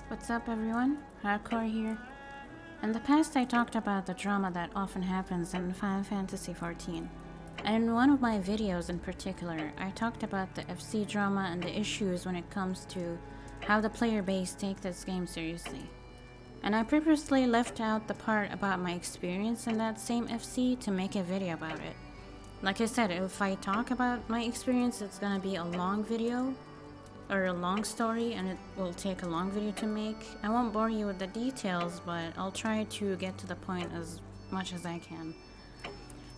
What's up everyone? Hardcore here. In the past I talked about the drama that often happens in Final Fantasy XIV. And in one of my videos in particular, I talked about the FC drama and the issues when it comes to how the player base take this game seriously. And I purposely left out the part about my experience in that same FC to make a video about it. Like I said, if I talk about my experience, it's gonna be a long video or a long story, and it will take a long video to make. I won't bore you with the details, but I'll try to get to the point as much as I can.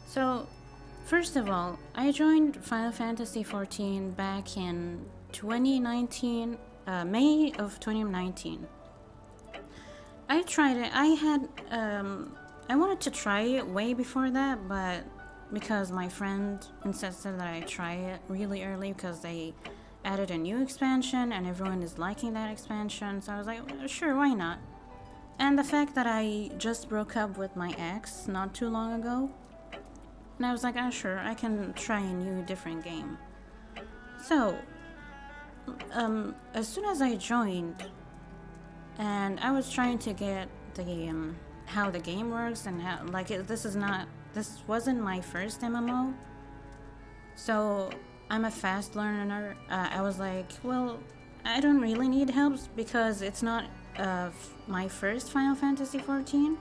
So, first of all, I joined Final Fantasy XIV back in 2019, May of 2019. I tried it. I wanted to try it way before that, but because my friend insisted that I try it really early because they added a new expansion and everyone is liking that expansion, so I was like, well, sure, why not? And the fact that I just broke up with my ex not too long ago, and I was like, sure, I can try a new different game. So as soon as I joined and I was trying to get the how the game works and how, like, this wasn't my first MMO, so I'm a fast learner. I was like, well, I don't really need help because it's not my first Final Fantasy XIV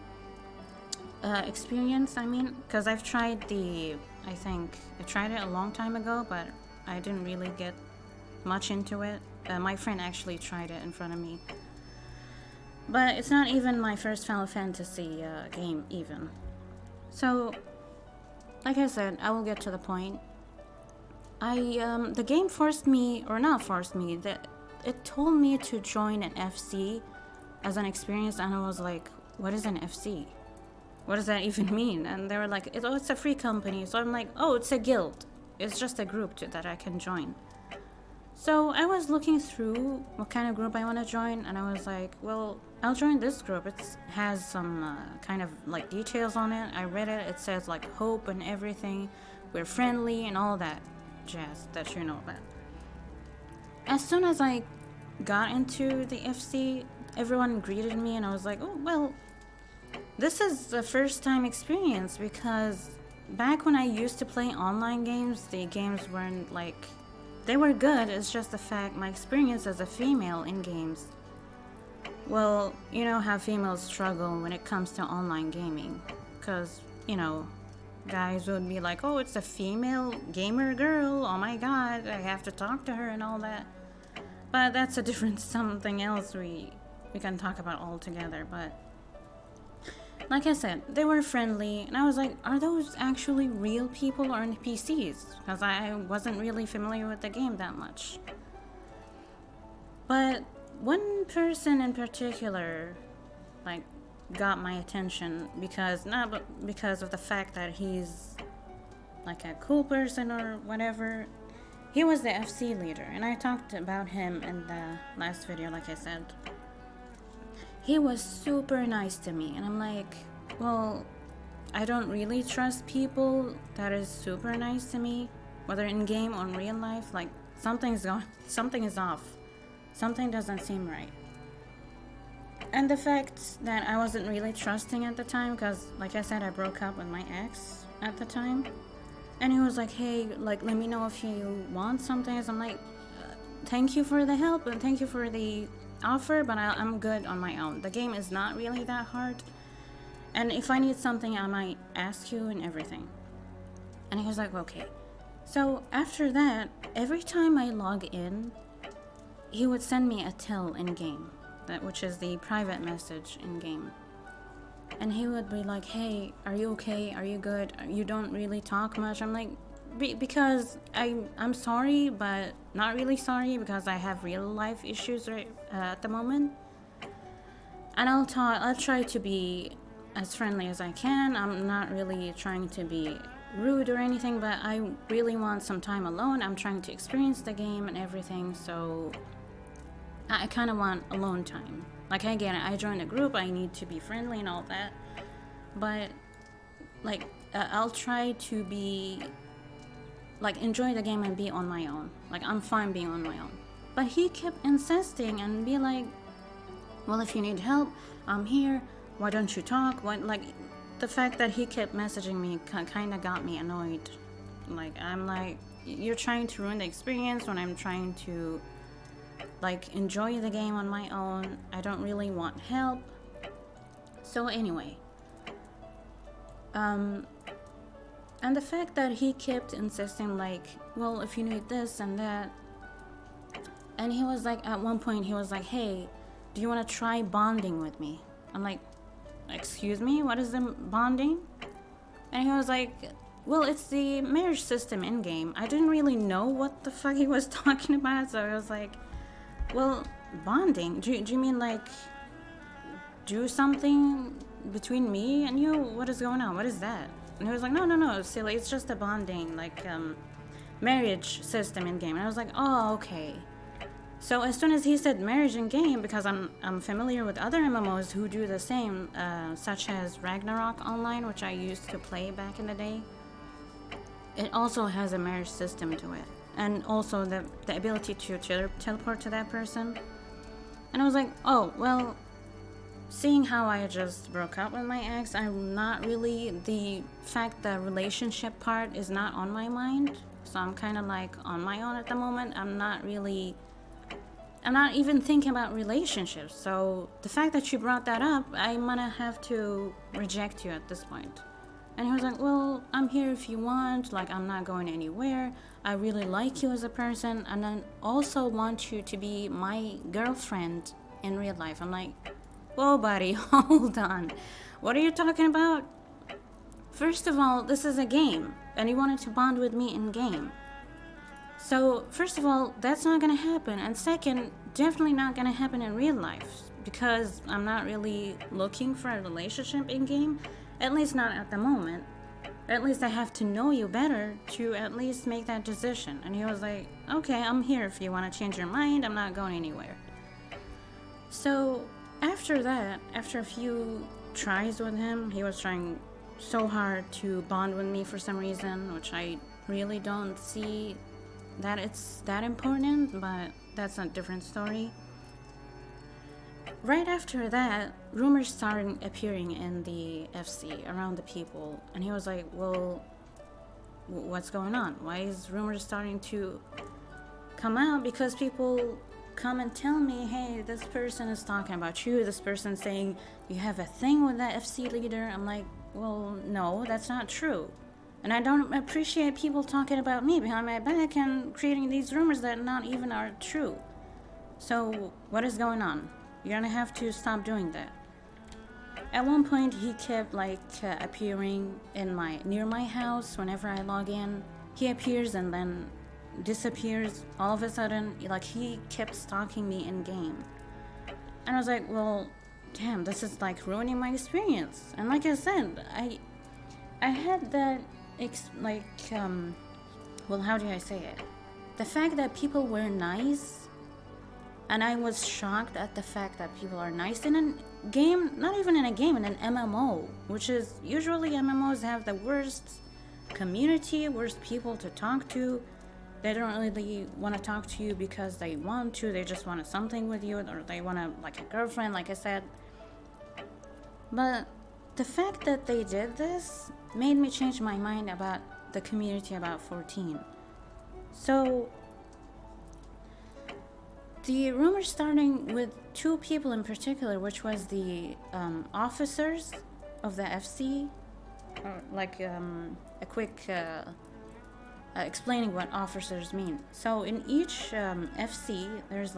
experience. I mean, because I tried it a long time ago, but I didn't really get much into it. My friend actually tried it in front of me. But it's not even my first Final Fantasy game even. So, like I said, I will get to the point. The game it told me to join an FC as an experience, and I was like, what is an FC? What does that even mean? And they were like, it's a free company. So I'm like, oh, it's a guild. It's just a group that I can join. So I was looking through what kind of group I want to join, and I was like, well, I'll join this group. It has some kind of like details on it. I read it. It says like hope and everything. We're friendly and all that jazz that you know about. As soon as I got into the FC, everyone greeted me, and I was like, oh, well, this is the first time experience, because back when I used to play online games, the games weren't like, they were good. It's just the fact my experience as a female in games, well, you know how females struggle when it comes to online gaming, because, you know, guys would be like, oh, it's a female gamer girl, oh my god, I have to talk to her and all that. But that's a different something else we can talk about altogether. But like I said, they were friendly, and I was like, are those actually real people or NPCs? Because I wasn't really familiar with the game that much. But one person in particular, like, got my attention because of the fact that he's like a cool person or whatever. He was the FC leader, and I talked about him in the last video. Like I said, he was super nice to me, and I'm like, well, I don't really trust people that is super nice to me, whether in game or in real life. Like, something is off, something doesn't seem right. And the fact that I wasn't really trusting at the time, because like I said, I broke up with my ex at the time, and he was like, hey, like, let me know if you want something. So I'm like, thank you for the help and thank you for the offer, but I'm good on my own. The game is not really that hard, and if I need something, I might ask you and everything. And he was like, okay. So after that, every time I log in, he would send me a tell in game, which is the private message in game, and he would be like, hey, are you okay, are you good, you don't really talk much. I'm like, because I'm sorry, but not really sorry, because I have real life issues right at the moment, and I'll try to be as friendly as I can. I'm not really trying to be rude or anything, but I really want some time alone. I'm trying to experience the game and everything, so I kind of want alone time. Like, I get it, I joined a group, I need to be friendly and all that, but like, I'll try to be like, enjoy the game and be on my own. Like, I'm fine being on my own. But he kept insisting and be like, well, if you need help, I'm here. Why don't you talk? What, like, the fact that he kept messaging me kind of got me annoyed. Like, I'm like, you're trying to ruin the experience when I'm trying to, like, enjoy the game on my own. I don't really want help. So anyway, and the fact that he kept insisting, like, well, if you need this and that, and he was like, at one point he was like, hey, do you want to try bonding with me? I'm like, excuse me, what is the bonding? And he was like, well, it's the marriage system in game. I didn't really know what the fuck he was talking about, so I was like, well, bonding, do you mean like do something between me and you? What is going on? What is that? And he was like, no, silly, it's just a bonding, like, marriage system in game. And I was like, oh, okay. So as soon as he said marriage in game, because I'm familiar with other MMOs who do the same, such as Ragnarok Online, which I used to play back in the day. It also has a marriage system to it, and also the ability to teleport to that person. And I was like, oh, well, seeing how I just broke up with my ex, I'm not really, the fact that relationship part is not on my mind. So I'm kind of like on my own at the moment. I'm not even thinking about relationships. So the fact that you brought that up, I'm gonna have to reject you at this point. And he was like, well, I'm here if you want, like, I'm not going anywhere. I really like you as a person, and I also want you to be my girlfriend in real life. I'm like, whoa, buddy, hold on. What are you talking about? First of all, this is a game, and you wanted to bond with me in game. So, first of all, that's not gonna happen. And second, definitely not gonna happen in real life, because I'm not really looking for a relationship in game. At least not at the moment. At least I have to know you better to at least make that decision. And he was like, okay, I'm here if you want to change your mind. I'm not going anywhere. So after that, after a few tries with him, he was trying so hard to bond with me for some reason, which I really don't see that it's that important, but that's a different story. Right after that, rumors started appearing in the FC around the people, and he was like, well, what's going on? Why is rumors starting to come out? Because people come and tell me, hey, this person is talking about you, this person saying you have a thing with that FC leader. I'm like, well, no, that's not true. And I don't appreciate people talking about me behind my back and creating these rumors that not even are true. So what is going on? You're gonna have to stop doing that. At one point, he kept appearing in near my house whenever I log in. He appears and then disappears all of a sudden. Like, he kept stalking me in game, and I was like, well, damn, this is like ruining my experience. And like I said, I had that well, how do I say it? The fact that people were nice. And I was shocked at the fact that people are nice in a game, not even in a game, in an MMO, which is usually MMOs have the worst community, worst people to talk to. They don't really want to talk to you because they want to, they just want something with you, or they want like a girlfriend, like I said. But the fact that they did this made me change my mind about the community about 14. So the rumors starting with two people in particular, which was the officers of the FC. A quick explaining what officers mean. So in each FC, there's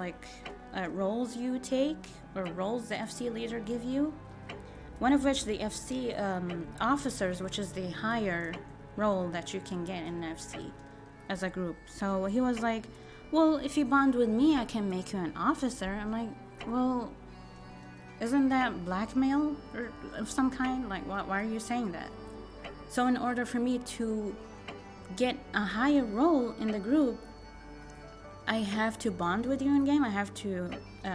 roles you take, or roles the FC leader give you. One of which the FC officers, which is the higher role that you can get in FC as a group. So he was like, well, if you bond with me, I can make you an officer. I'm like, well, isn't that blackmail or of some kind? Like, why are you saying that? So in order for me to get a higher role in the group, I have to bond with you in game. I have to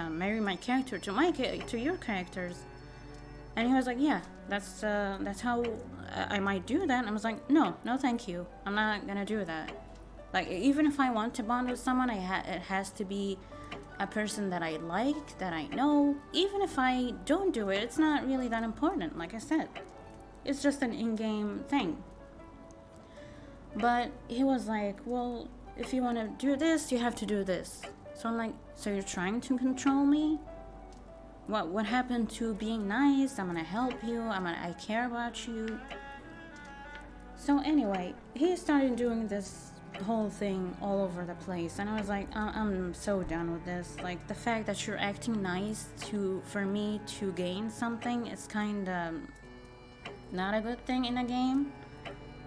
marry my character to your characters. And he was like, yeah, that's how I might do that. And I was like, no, thank you. I'm not gonna do that. Like, even if I want to bond with someone, it has to be a person that I like, that I know. Even if I don't do it, it's not really that important, like I said. It's just an in-game thing. But he was like, well, if you want to do this, you have to do this. So I'm like, so you're trying to control me? What happened to being nice? I'm gonna help you. I care about you. So anyway, he started doing this whole thing all over the place, and I was like, I'm so done with this. Like, the fact that you're acting nice for me to gain something is kind of not a good thing in a game.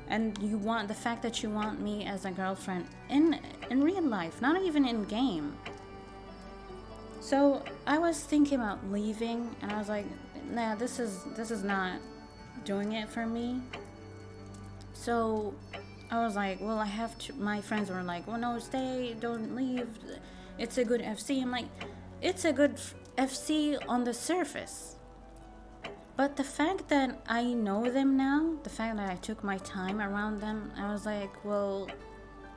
And the fact that you want me as a girlfriend in real life, not even in game. So I was thinking about leaving, and I was like, nah, this is not doing it for me. So I was like, well, I have to. My friends were like, well, no, stay, don't leave. It's a good FC. I'm like, it's a good FC on the surface. But the fact that I know them now, the fact that I took my time around them, I was like, well,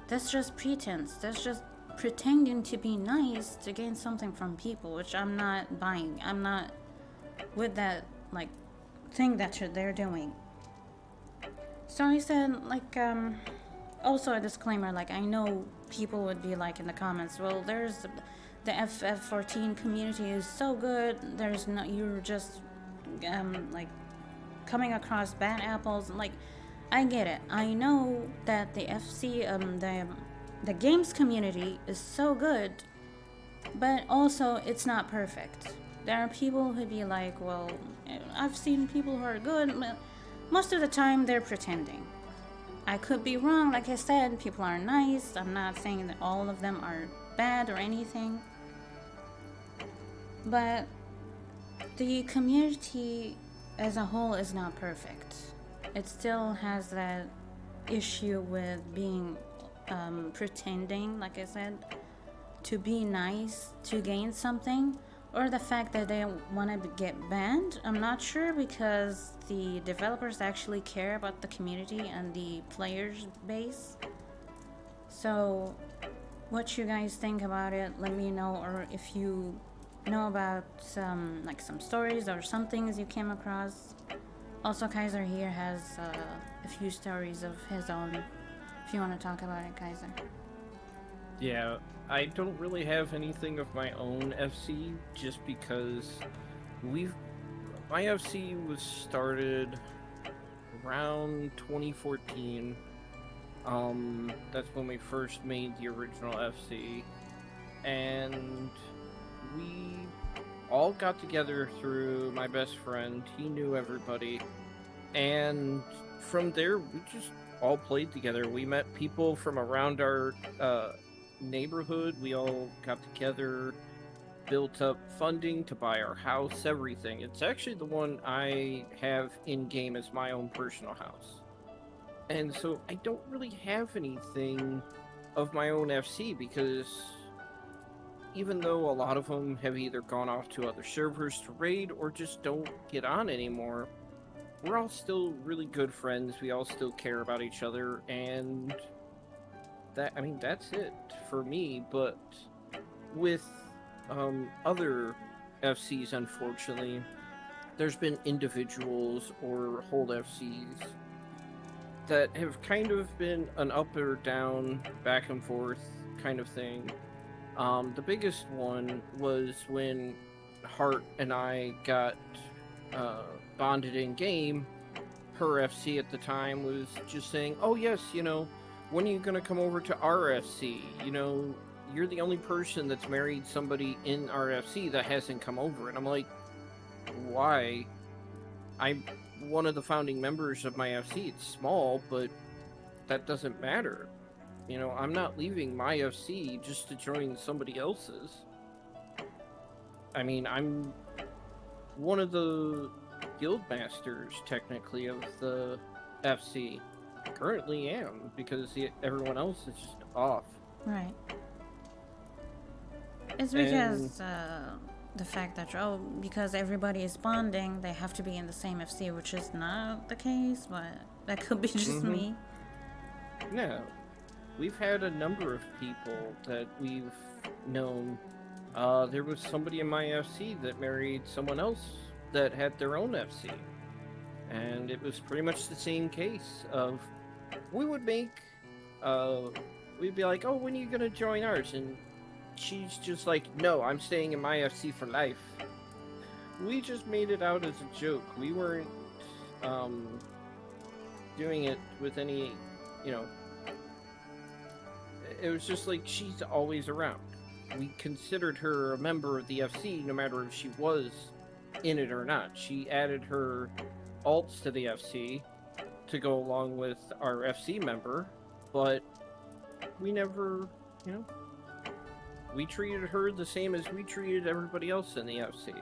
that's just pretense. That's just pretending to be nice to gain something from people, which I'm not buying. I'm not with that, like, thing that they're doing. So I said, like, also a disclaimer, like, I know people would be like in the comments, well, there's the FF14 community is so good, there's no, you're just, like, coming across bad apples. Like, I get it. I know that the the games community is so good, but also it's not perfect. There are people who be like, well, I've seen people who are good. Most of the time, they're pretending. I could be wrong. Like I said, people are nice. I'm not saying that all of them are bad or anything. But the community as a whole is not perfect. It still has that issue with being pretending, like I said, to be nice to gain something, or the fact that they want to get banned. I'm not sure, because the developers actually care about the community and the players base. So what you guys think about it, let me know. Or if you know about some stories or some things you came across. Also, Kaiser here has a few stories of his own, if you want to talk about it, Kaiser. Yeah, I don't really have anything of my own FC, just because my FC was started around 2014. That's when we first made the original FC, and we all got together through my best friend. He knew everybody, and from there we just all played together. We met people from around our neighborhood. We all got together, built up funding to buy our house, everything. It's actually the one I have in game as my own personal house. And so I don't really have anything of my own FC, because even though a lot of them have either gone off to other servers to raid or just don't get on anymore, we're all still really good friends. We all still care about each other, and that's it for me. But with other FCs, unfortunately, there's been individuals or whole FCs that have kind of been an up or down, back and forth kind of thing. The biggest one was when Hart and I got bonded in game. Her FC at the time was just saying, oh yes, when are you going to come over to our FC? You're the only person that's married somebody in our FC that hasn't come over. And I'm like, why? I'm one of the founding members of my FC. It's small, but that doesn't matter. I'm not leaving my FC just to join somebody else's. I mean, I'm one of the guild masters, technically, of the FC. Currently am, because everyone else is just off. Right. It's because the fact that because everybody is bonding, they have to be in the same FC, which is not the case, but that could be just me. No. We've had a number of people that we've known There was somebody in my FC that married someone else that had their own FC. And it was pretty much the same case of we would make, uh, we'd be like, oh, when are you gonna join ours? And she's just like, no, I'm staying in my FC for life. We just made it out as a joke. We weren't, doing it with any, you know, it was just like she's always around. We considered her a member of the FC no matter if she was in it or not. She added her alts to the FC to go along with our FC member, but we never, you know, we treated her the same as we treated everybody else in the FC.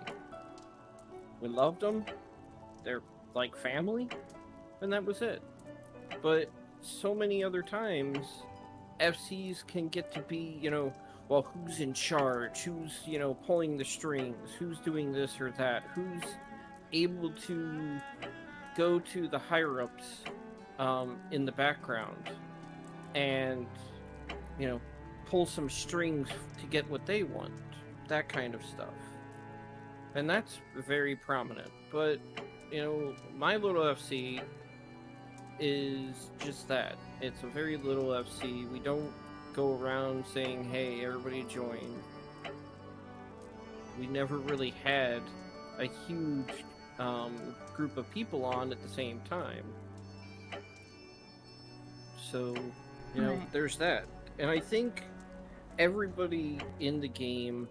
We loved them. They're like family, and that was it. But so many other times, FCs can get to be, you know, well, who's in charge? Who's, you know, pulling the strings? Who's doing this or that? Who's able to go to the higher-ups in the background and, you know, pull some strings to get what they want? That kind of stuff. And that's very prominent. But, you know, my little FC is just that. It's a very little FC. We don't go around saying, hey, everybody join. We never really had a huge group of people on at the same time. So, you know, there's that. And I think everybody in the game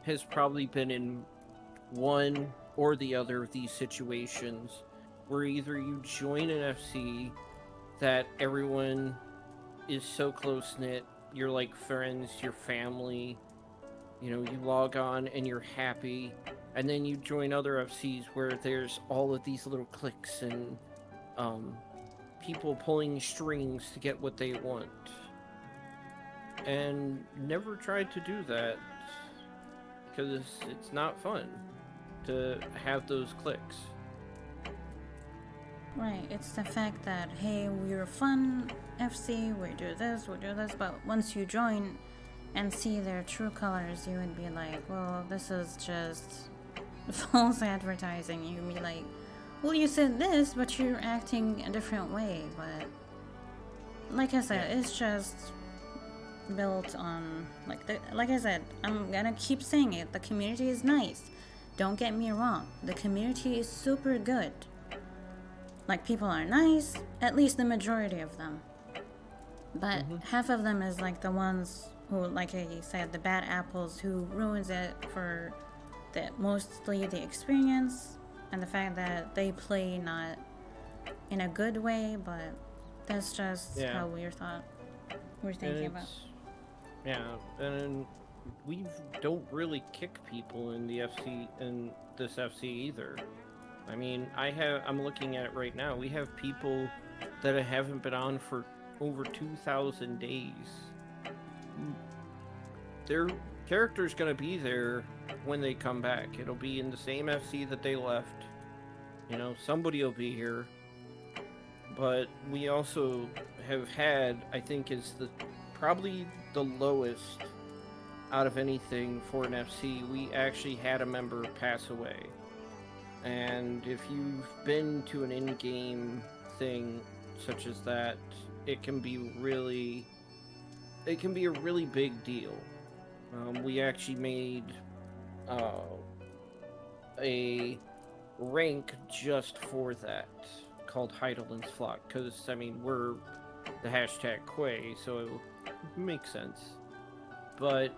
has probably been in one or the other of these situations where either you join an FC that everyone is so close-knit, you're like friends, you're family, you know, you log on and you're happy, and then you join other FCs where there's all of these little cliques and people pulling strings to get what they want. And never tried to do that because it's not fun to have those cliques. Right, it's the fact that, hey, we're fun FC, we do this, but once you join and see their true colors, you would be like, well, this is just false advertising. You'd be like, well, you said this, but you're acting a different way. But like I said, it's just built on, like I said, I'm gonna keep saying it, the community is nice. Don't get me wrong, the community is super good. Like, people are nice, at least the majority of them. But half of them is like the ones who, like I said, the bad apples who ruins it for mostly the experience and the fact that they play not in a good way, but that's just how we're thinking about. Yeah, and we don't really kick people in the FC, in this FC either. I mean, I'm looking at it right now. We have people that haven't been on for over 2,000 days. Their character's gonna be there when they come back. It'll be in the same FC that they left. You know, somebody will be here. But we also have had, I think, is probably the lowest out of anything for an FC. We actually had a member pass away. And if you've been to an in-game thing such as that, it can be a really big deal. We actually made a rank just for that, called Heidelin's Flock, because, I mean, we're the hashtag Quay, so it makes sense. But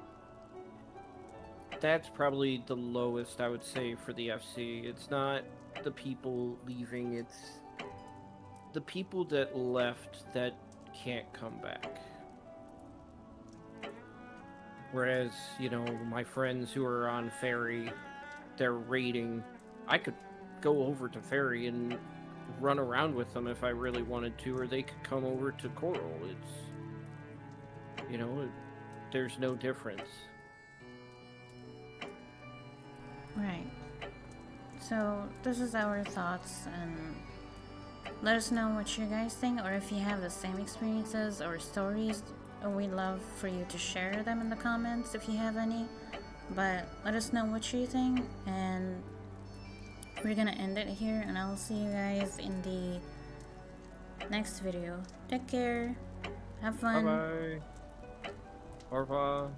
that's probably the lowest, I would say, for the FC. It's not the people leaving, it's the people that left that can't come back. Whereas, you know, my friends who are on Ferry, they're raiding, I could go over to Ferry and run around with them if I really wanted to, or they could come over to Coral. It's, you know, there's no difference. Right. So this is our thoughts, and let us know what you guys think, or if you have the same experiences or stories. We'd love for you to share them in the comments if you have any. But let us know what you think, and we're gonna end it here, and I'll see you guys in the next video. Take care. Have Bye fun. bye. Au revoir.